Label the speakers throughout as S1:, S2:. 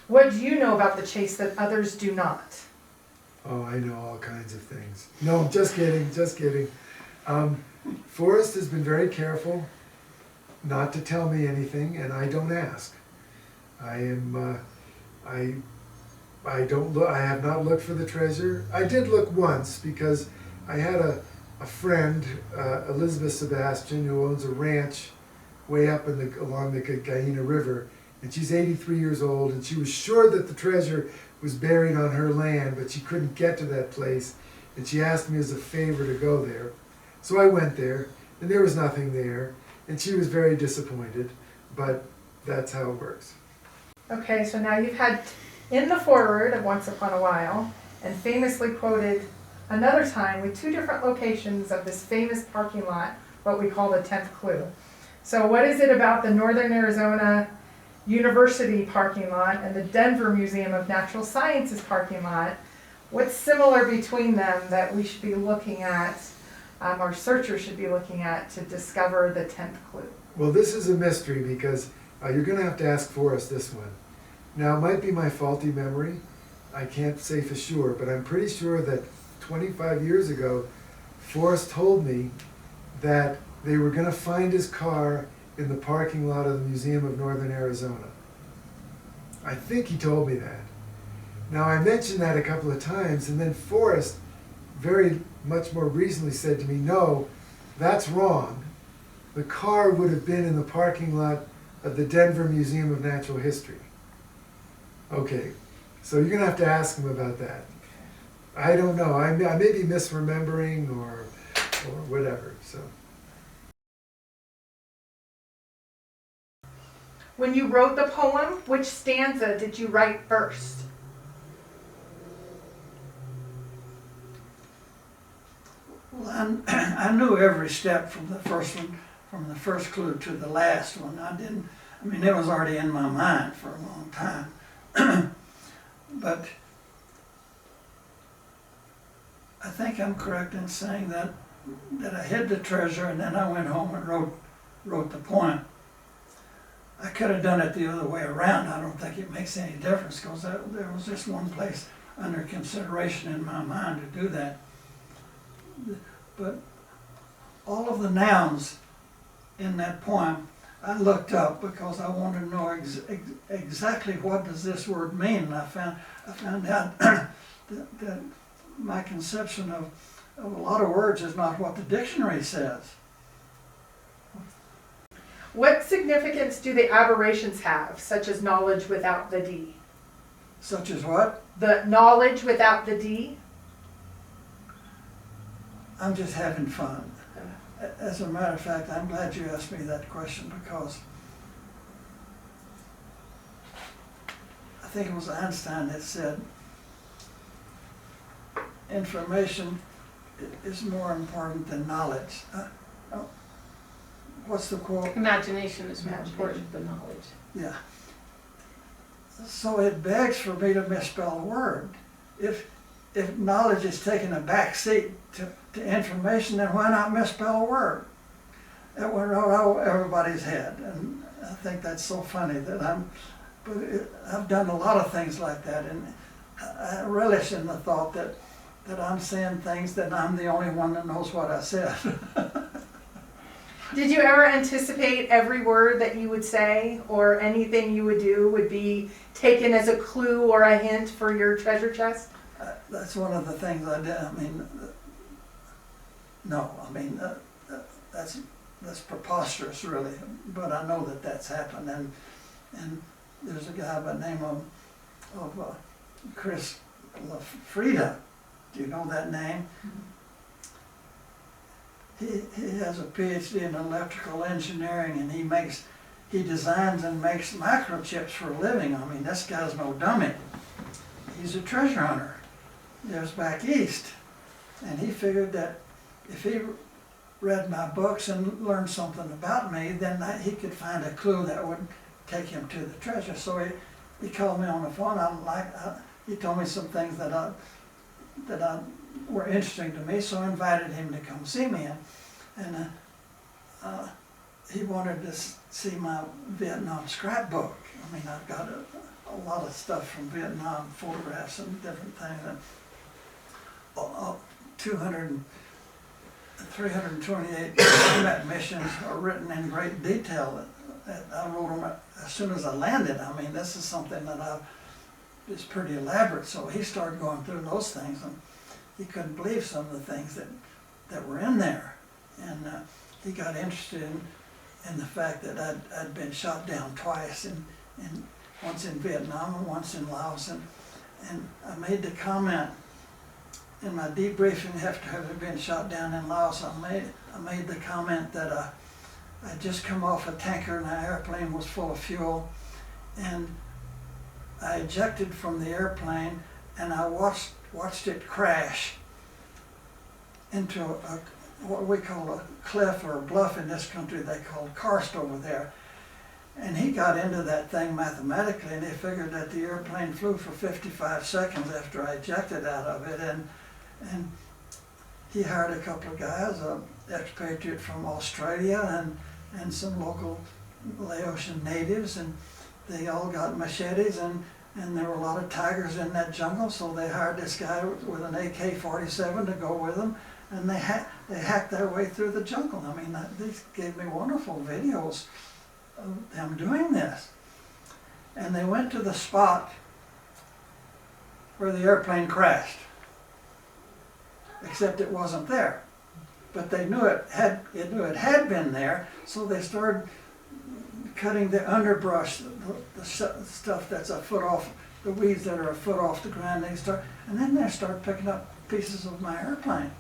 S1: What do you know about the chase that others do not?
S2: Oh, I know all kinds of things. No, just kidding, just kidding. Forrest has been very careful not to tell me anything, and I don't ask. I am, I don't look, I have not looked for the treasure. I did look once because I had a friend, Elizabeth Sebastian, who owns a ranch way up in along the Guyena River, and she's 83 years old, and she was sure that the treasure was buried on her land, but she couldn't get to that place, and she asked me as a favor to go there. So I went there, and there was nothing there, and she was very disappointed, but that's how it works.
S1: Okay, so now you've had in the foreword of Once Upon a While, and famously quoted another time with two different locations of this famous parking lot, what we call the 10th clue. So what is it about the Northern Arizona University parking lot and the Denver Museum of Natural Sciences parking lot? What's similar between them that we should be looking at, our searchers should be looking at to discover the 10th clue?
S2: Well, this is a mystery because you're going to have to ask Forrest this one. Now, it might be my faulty memory. I can't say for sure, but I'm pretty sure that 25 years ago, Forrest told me that they were going to find his car in the parking lot of the Museum of Northern Arizona. I think he told me that. Now, I mentioned that a couple of times, and then Forrest very much more recently said to me, no, that's wrong. The car would have been in the parking lot of the Denver Museum of Natural History. Okay, so you're going to have to ask him about that. I don't know. I may be misremembering or whatever. So.
S1: When you wrote the poem, which stanza did you write first?
S3: Well, I knew every step from the first one, from the first clue to the last one. I mean, it was already in my mind for a long time. But I think I'm correct in saying that I hid the treasure and then I went home and wrote the poem. I could have done it the other way around. I don't think it makes any difference because there was just one place under consideration in my mind to do that. But all of the nouns in that poem I looked up because I wanted to know exactly what does this word mean. And I found out that my conception of a lot of words is not what the dictionary says.
S1: What significance do the aberrations have, such as knowledge without the D?
S3: Such as what?
S1: The knowledge without the D?
S3: I'm just having fun. As a matter of fact, I'm glad you asked me that question because I think it was Einstein that said information is more important than knowledge. What's the quote?
S4: Imagination is more important than knowledge.
S3: Yeah. So it begs for me to misspell a word. If knowledge is taking a back seat to information, then why not misspell a word? That went over everybody's head, and I think that's so funny that I've done a lot of things like that, and I relish in the thought that I'm saying things that I'm the only one that knows what I said.
S1: Did you ever anticipate every word that you would say or anything you would do would be taken as a clue or a hint for your treasure chest?
S3: That's one of the things I did. I mean, no, I mean, that's preposterous, really. But I know that that's happened, and there's a guy by the name of Chris LaFrida. Do you know that name? He has a PhD in electrical engineering, and he designs and makes microchips for a living. I mean, this guy's no dummy. He's a treasure hunter. Lives back east, and he figured that if he read my books and learned something about me, then he could find a clue that would take him to the treasure. So he called me on the phone. He told me some things that were interesting to me, so I invited him to come see me, and he wanted to see my Vietnam scrapbook. I mean, I've got a lot of stuff from Vietnam, photographs and different things. And 328 combat missions are written in great detail. I wrote them as soon as I landed. I mean, this is something that is pretty elaborate. So he started going through those things, and he couldn't believe some of the things that were in there. And he got interested in the fact that I'd been shot down twice, once in Vietnam and once in Laos. And I made the comment in my debriefing after having been shot down in Laos. I made the comment that I'd just come off a tanker and the airplane was full of fuel, and I ejected from the airplane and I watched it crash into what we call a cliff or a bluff in this country. They call karst over there. And he got into that thing mathematically, and he figured that the airplane flew for 55 seconds after I ejected out of it. And he hired a couple of guys, an expatriate from Australia and some local Laotian natives, and they all got machetes, and there were a lot of tigers in that jungle, so they hired this guy with an AK-47 to go with them, and they hacked their way through the jungle. I mean, these gave me wonderful videos of them doing this. And they went to the spot where the airplane crashed, except it wasn't there. But they knew it had been there, so they started cutting the underbrush, the stuff that's a foot off, the weeds that are a foot off the ground. And then they start picking up pieces of my airplane.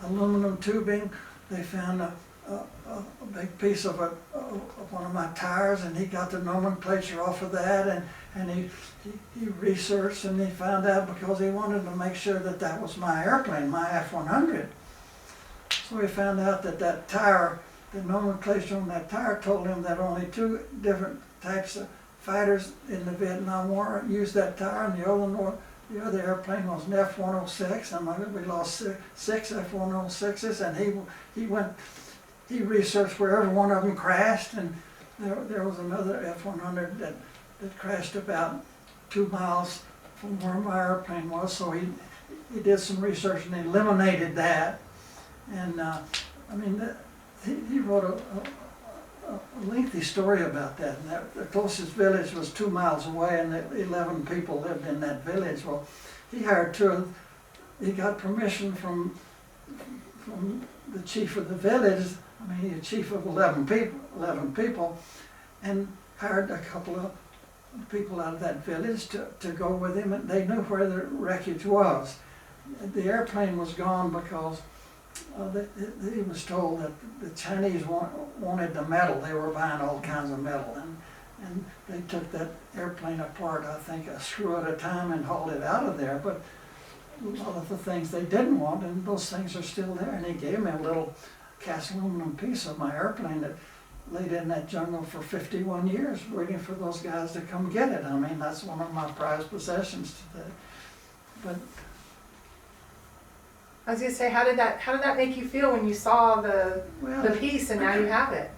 S3: Aluminum tubing. They found a big piece of one of my tires, and he got the nomenclature off of that, and he researched, and he found out, because he wanted to make sure that that was my airplane, my F-100. So he found out that tire, the nomenclature on that tire told him that only 2 different types of fighters in the Vietnam War used that tire, and the other airplane was an F-106, and we lost 6 F-106s, and he researched where every one of them crashed, and there was another F-100 that crashed about 2 miles from where my airplane was, so he did some research and eliminated that. And I mean, he wrote a lengthy story about that, and the closest village was 2 miles away, and 11 people lived in that village. Well, he hired he got permission from the chief of the village. I mean, he's chief of 11 people, and hired a couple of people out of that village to go with him, and they knew where the wreckage was. The airplane was gone because he was told that the Chinese wanted the metal. They were buying all kinds of metal, and they took that airplane apart, I think, a screw at a time, and hauled it out of there. But a lot of the things they didn't want, and those things are still there. And he gave me a little cast aluminum piece of my airplane that laid in that jungle for 51 years, waiting for those guys to come get it. I mean, that's one of my prized possessions today. But
S1: I was gonna say, how did that make you feel when you saw the piece and now you have it?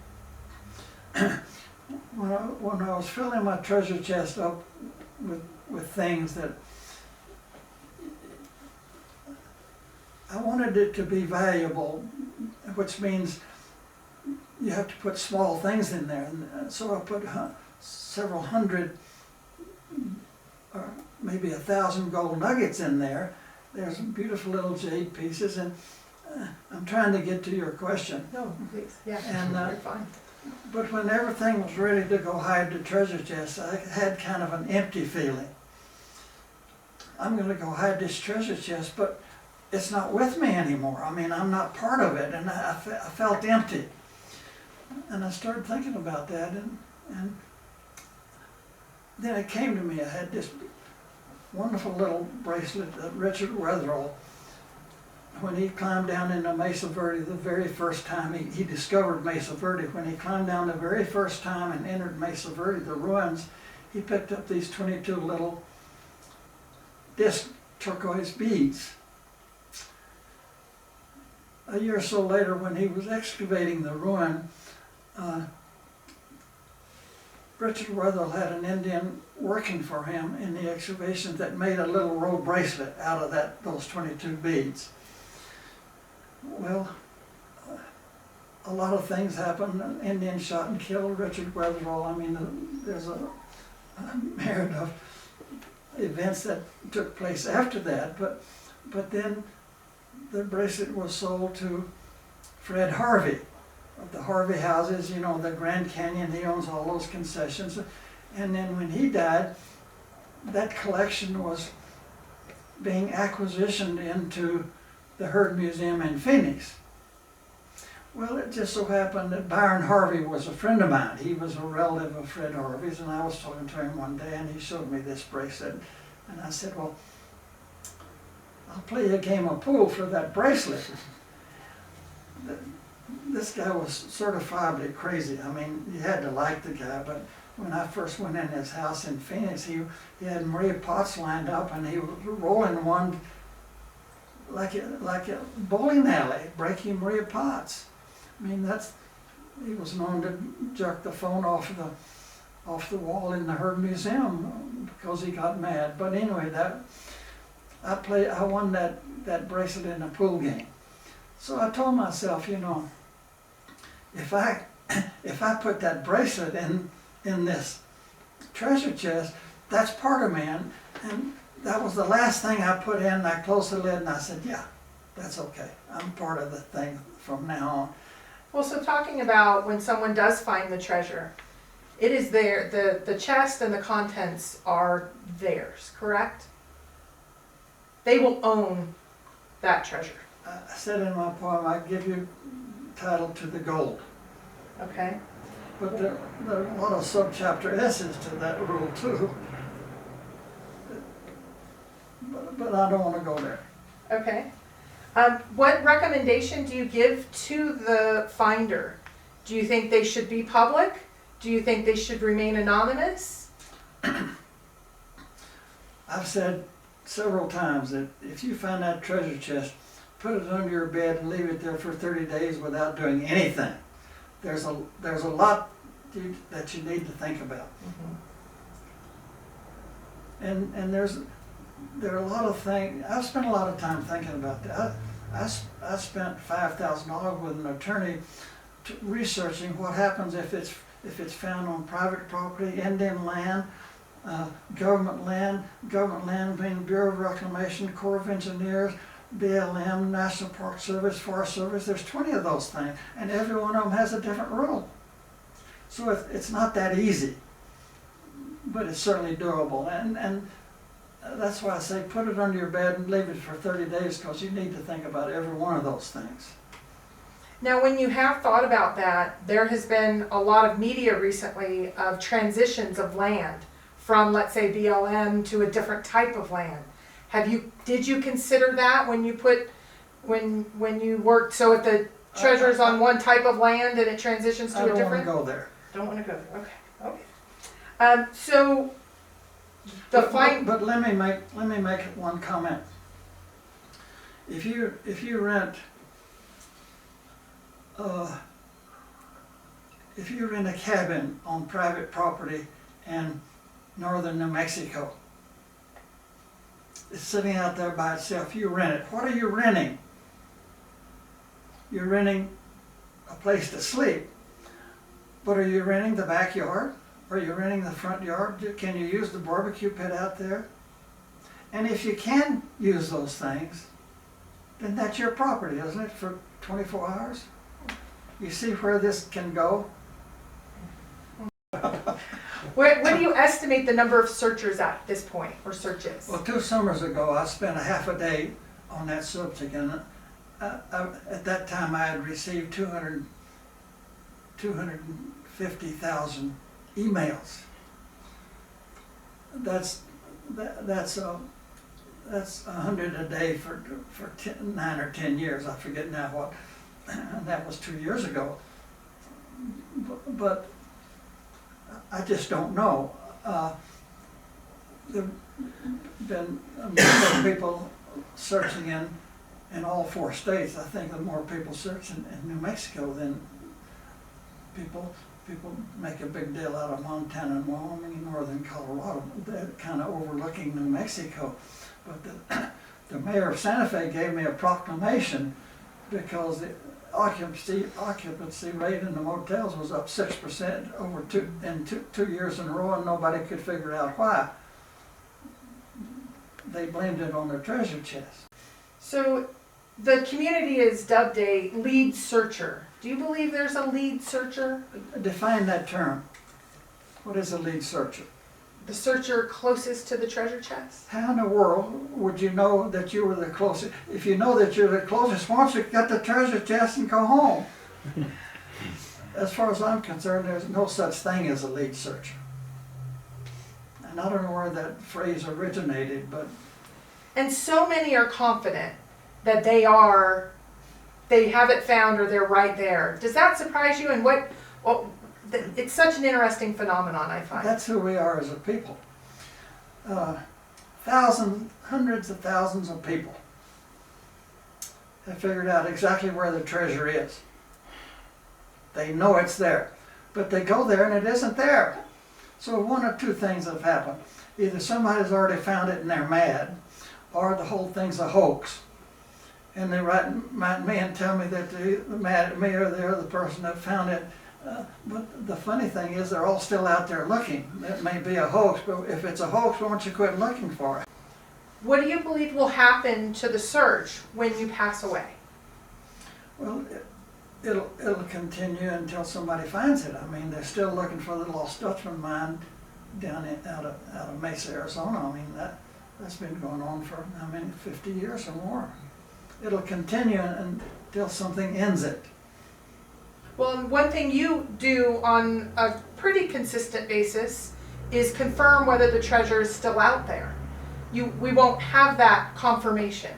S3: When I was filling my treasure chest up with things that I wanted it to be valuable, which means you have to put small things in there. And so I put several hundred, or maybe 1,000 gold nuggets in there. There's some beautiful little jade pieces, and I'm trying to get to your question.
S1: No, please, yeah,
S3: And
S1: you're fine.
S3: but when everything was ready to go hide the treasure chest, I had kind of an empty feeling. I'm going to go hide this treasure chest, but it's not with me anymore. I mean, I'm not part of it, and I felt empty. And I started thinking about that, and then it came to me. I had this wonderful little bracelet that Richard Wetherell, when he climbed down into Mesa Verde the very first time, he discovered Mesa Verde. When he climbed down the very first time and entered Mesa Verde, the ruins, he picked up these 22 little disc turquoise beads. A year or so later, when he was excavating the ruin, Richard Weatherall had an Indian working for him in the excavations that made a little rope bracelet out of those 22 beads. Well, a lot of things happened. An Indian shot and killed Richard Weatherall. I mean, there's a myriad of events that took place after that, but then the bracelet was sold to Fred Harvey of the Harvey houses, you know, the Grand Canyon. He owns all those concessions. And then when he died, that collection was being acquisitioned into the Herd Museum in Phoenix. Well, it just so happened that Byron Harvey was a friend of mine. He was a relative of Fred Harvey's, and I was talking to him one day, and he showed me this bracelet. And I said, well, I'll play you a game of pool for that bracelet. This guy was certifiably crazy. I mean, you had to like the guy, but when I first went in his house in Phoenix, he had Maria Potts lined up, and he was rolling one like a bowling alley, breaking Maria Potts. I mean, he was known to jerk the phone off the wall in the Herd Museum because he got mad. But anyway, I won that bracelet in a pool game. So I told myself, you know, if I put that bracelet in this treasure chest, that's part of me. And that was the last thing I put in. I closed the lid and I said, yeah, that's okay. I'm part of the thing from now on.
S1: Well, so talking about when someone does find the treasure, it is there, the chest and the contents are theirs, correct? They will own that treasure.
S3: I said in my poem, I give you title to the gold.
S1: Okay.
S3: But there are a lot of subchapter S's to that rule too. But I don't want to go there.
S1: Okay. What recommendation do you give to the finder? Do you think they should be public? Do you think they should remain anonymous?
S3: I've said several times that if you find that treasure chest, put it under your bed and leave it there for 30 days without doing anything. There's a lot that you need to think about.
S1: Mm-hmm.
S3: And there are a lot of things. I've spent a lot of time thinking about that. I spent $5,000 with an attorney researching what happens if it's found on private property, Indian land, government land being Bureau of Reclamation, Corps of Engineers, BLM, National Park Service, Forest Service. There's 20 of those things, and every one of them has a different rule. So it's not that easy, but it's certainly doable. And that's why I say put it under your bed and leave it for 30 days because you need to think about every one of those things.
S1: Now, when you have thought about that, there has been a lot of media recently of transitions of land from, let's say, BLM to a different type of land. Did you consider that when you worked, so if the treasure's on one type of land and it transitions to a different?
S3: I don't want to go there.
S1: Don't want to go there, okay. So,
S3: But let me make one comment. If you rent a cabin on private property in northern New Mexico, it's sitting out there by itself. You rent it. What are you renting? You're renting a place to sleep. But are you renting the backyard? Are you renting the front yard? Can you use the barbecue pit out there? And if you can use those things, then that's your property, isn't it, for 24 hours? You see where this can go?
S1: What do you estimate the number of searchers at this point, or searches?
S3: Well, 2 summers ago, I spent a half a day on that subject, and at that time I had received 250,000 emails. That's 100 a day for 9 or 10 years. I forget now what, and that was 2 years ago. But I just don't know. There've been a number of people searching in all 4 states. I think there are more people searching in New Mexico than people. people make a big deal out of Montana and Wyoming, northern Colorado, they're kind of overlooking New Mexico. But the mayor of Sante Fe gave me a proclamation because the occupancy rate in the motels was up 6% over two years in a row, and nobody could figure out why. They blamed it on their treasure chest.
S1: So the community is dubbed a lead searcher. Do you believe there's a lead searcher?
S3: Define that term. What is a lead searcher?
S1: The searcher closest to the treasure chest?
S3: How in the world would you know that you were the closest? If you know that you're the closest, why don't you get the treasure chest and go home? As far as I'm concerned, there's no such thing as a lead searcher. And I don't know where that phrase originated, but
S1: And so many are confident that they have it found or they're right there. Does that surprise you? And it's such an interesting phenomenon, I find.
S3: that's who we are as a people. Thousands, hundreds of thousands of people have figured out exactly where the treasure is. They know it's there, but they go there and it isn't there. So one of two things have happened. Either somebody's already found it and they're mad, or the whole thing's a hoax. And they write me and tell me that they're mad at me or they're the person that found it. But the funny thing is they're all still out there looking. It may be a hoax, but if it's a hoax, why don't you quit looking for it?
S1: What do you believe will happen to the search when you pass away?
S3: Well, it'll continue until somebody finds it. I mean, they're still looking for the lost Dutchman mine down out of Mesa, Arizona. I mean, that's been going on for, 50 years or more. It'll continue until something ends it.
S1: Well, and one thing you do on a pretty consistent basis is confirm whether the treasure is still out there. We won't have that confirmation,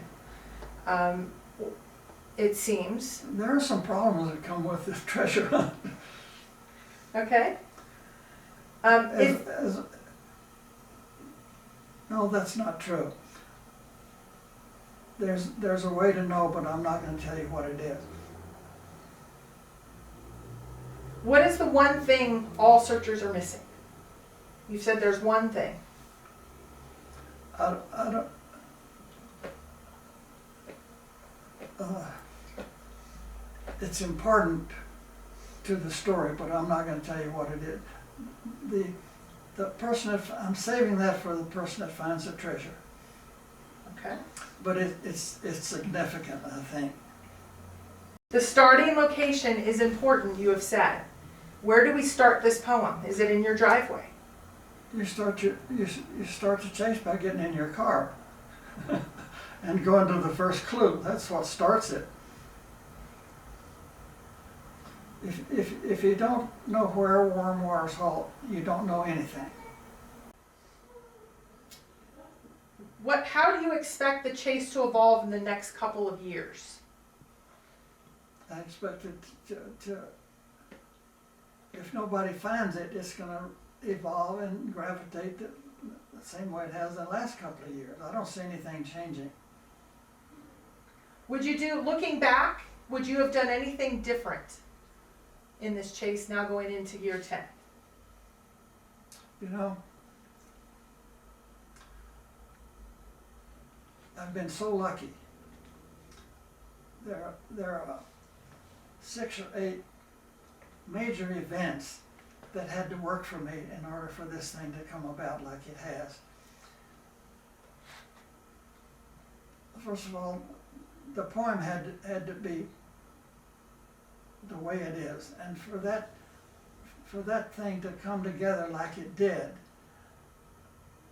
S1: it seems.
S3: There are some problems that come with this treasure hunt.
S1: Okay.
S3: No, that's not true. There's a way to know, but I'm not going to tell you what it is.
S1: What is the one thing all searchers are missing? You said there's one thing.
S3: I don't. It's important to the story, but I'm not going to tell you what it is. The person I'm saving that for the person that finds the treasure.
S1: Okay.
S3: But it's significant, I think.
S1: The starting location is important, you have said. Where do we start this poem? Is it in your driveway?
S3: You start the chase by getting in your car and going to the first clue. That's what starts it. If you don't know where warm waters halt, you don't know anything.
S1: How do you expect the chase to evolve in the next couple of years?
S3: I expect it to if nobody finds it, it's going to evolve and gravitate the same way it has the last couple of years. I don't see anything changing.
S1: Looking back, would you have done anything different in this chase now going into year 10?
S3: You know, I've been so lucky. There are 6 or 8 major events that had to work for me in order for this thing to come about like it has. First of all, the poem had to be the way it is, and for that thing to come together like it did,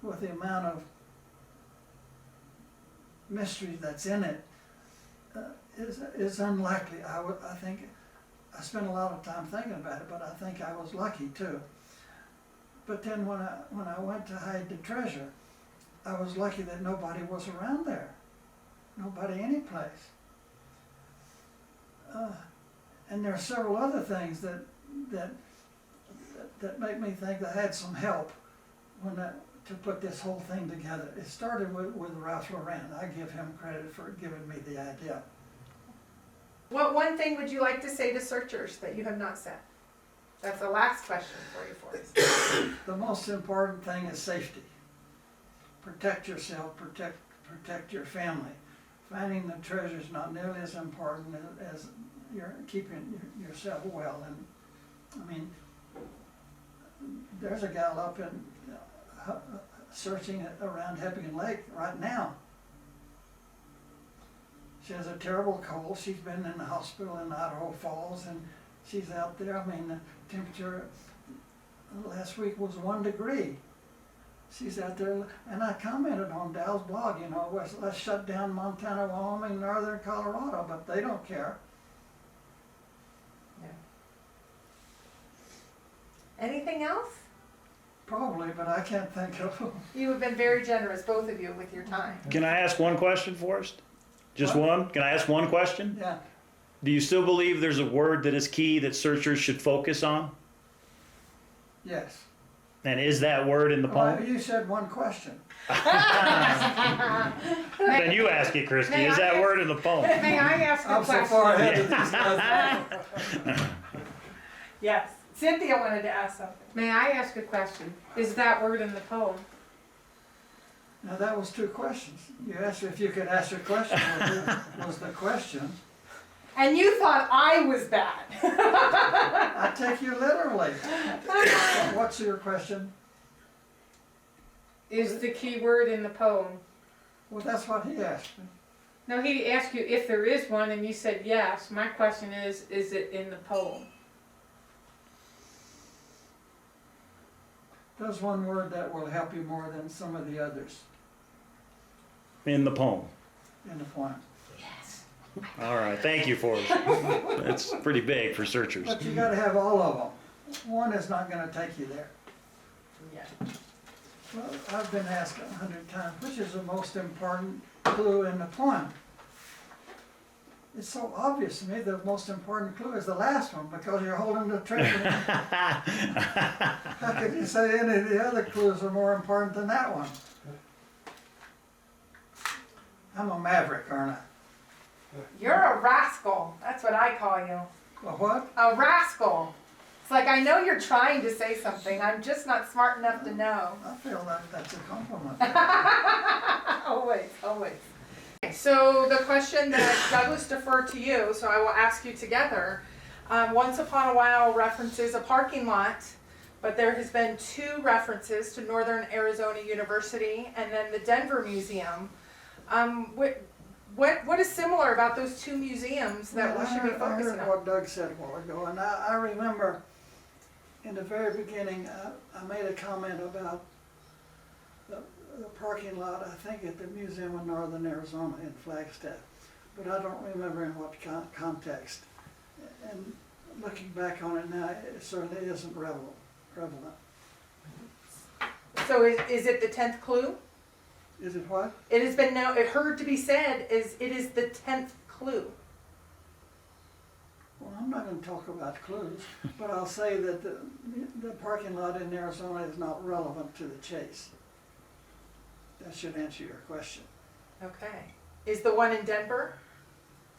S3: with the amount of mystery that's in it, is unlikely. I think I spent a lot of time thinking about it, but I think I was lucky too. But then when I went to hide the treasure, I was lucky that nobody was around there, nobody anyplace. And there are several other things that make me think I had some help to put this whole thing together. It started with Ralph Lauren. I give him credit for giving me the idea.
S1: What one thing would you like to say to searchers that you have not said? That's the last question for you, Forrest.
S3: The most important thing is safety. Protect yourself, protect your family. Finding the treasure is not nearly as important as you're keeping yourself well. And I mean, there's a gal up in searching around Hebgen Lake right now. She has a terrible cold. She's been in the hospital in Idaho Falls, and she's out there. I mean, the temperature last week was 1 degree. She's out there, and I commented on Dow's blog, you know, let's shut down Montana, Wyoming, northern Colorado, but they don't care.
S1: Yeah. Anything else?
S3: Probably, but I can't think of them.
S1: You have been very generous, both of you, with your time.
S5: Can I ask one question, Forrest? Just
S3: What?
S5: one? Can I ask one question?
S3: Yeah,
S5: Do you still believe there's a word that is key that searchers should focus on?
S3: yes.
S5: And is that word in the
S3: Well,
S5: poem?
S3: you said one question.
S5: Then you ask it, Christie.
S1: May
S5: Is
S1: I
S5: that
S1: ask-
S5: word in the poem?
S1: May I ask a
S3: I'm so
S1: question?
S3: far ahead of these guys.
S1: Yes. Cynthia wanted to ask something.
S4: May I ask a question? Is that word in the poem?
S3: Now, that was 2 questions. You asked if you could ask a question, was the question.
S1: And you thought I was bad.
S3: I take you literally. What's your question?
S4: Is the key word in the poem?
S3: Well, that's what he asked me.
S4: No, he asked you if there is one, and you said yes. My question is it in the poem?
S3: There's one word that will help you more than some of the others
S5: In the poem.
S3: in the poem.
S5: All right. Thank you, Forrest. That's pretty big for searchers.
S3: But you gotta have all of them. One is not gonna take you there.
S1: Yeah.
S3: Well, I've been asked 100 times, which is the most important clue in the poem? It's so obvious to me, the most important clue is the last one, because you're holding the treasure. How could you say any of the other clues are more important than that one? I'm a maverick, aren't I?
S1: You're a rascal. That's what I call you.
S3: Well, what?
S1: A rascal. It's like, I know you're trying to say something. I'm just not smart enough to know.
S3: I feel like that's a compliment.
S1: Always, always. So the question that Douglas deferred to you, so I will ask you together. Once Upon a While references a parking lot, but there has been 2 references to Northern Arizona University and then the Denver Museum. What is similar about those 2 museums that we should be
S3: I
S1: focusing
S3: heard
S1: on?
S3: what Doug said a while ago, and I remember in the very beginning, I made a comment about the parking lot, I think at the Museum of Northern Arizona in Flagstaff, but I don't remember in what context. And looking back on it now, it certainly isn't prevalent.
S1: So is it the 10th clue?
S3: Is it what?
S1: It has been it heard to be said it is the 10th clue.
S3: Well, I'm not going to talk about clues, but I'll say that the parking lot in Arizona is not relevant to the chase. That should answer your question.
S1: Okay. Is the one in Denver?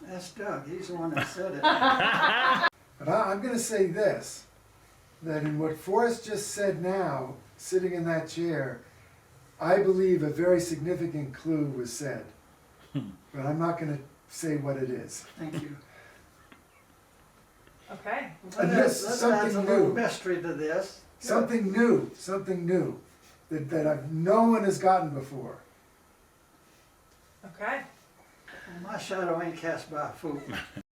S3: That's Doug, he's the one that said it.
S2: But I'm going to say this, that in what Forrest just said now, sitting in that chair, I believe a very significant clue was said. But I'm not going to say what it is.
S3: Thank you.
S1: Okay.
S2: And this,
S3: Let's
S2: something
S3: add a little
S2: new.
S3: mystery to this.
S2: Something new that no one has gotten before.
S1: Okay.
S3: My shadow ain't cast by a fool.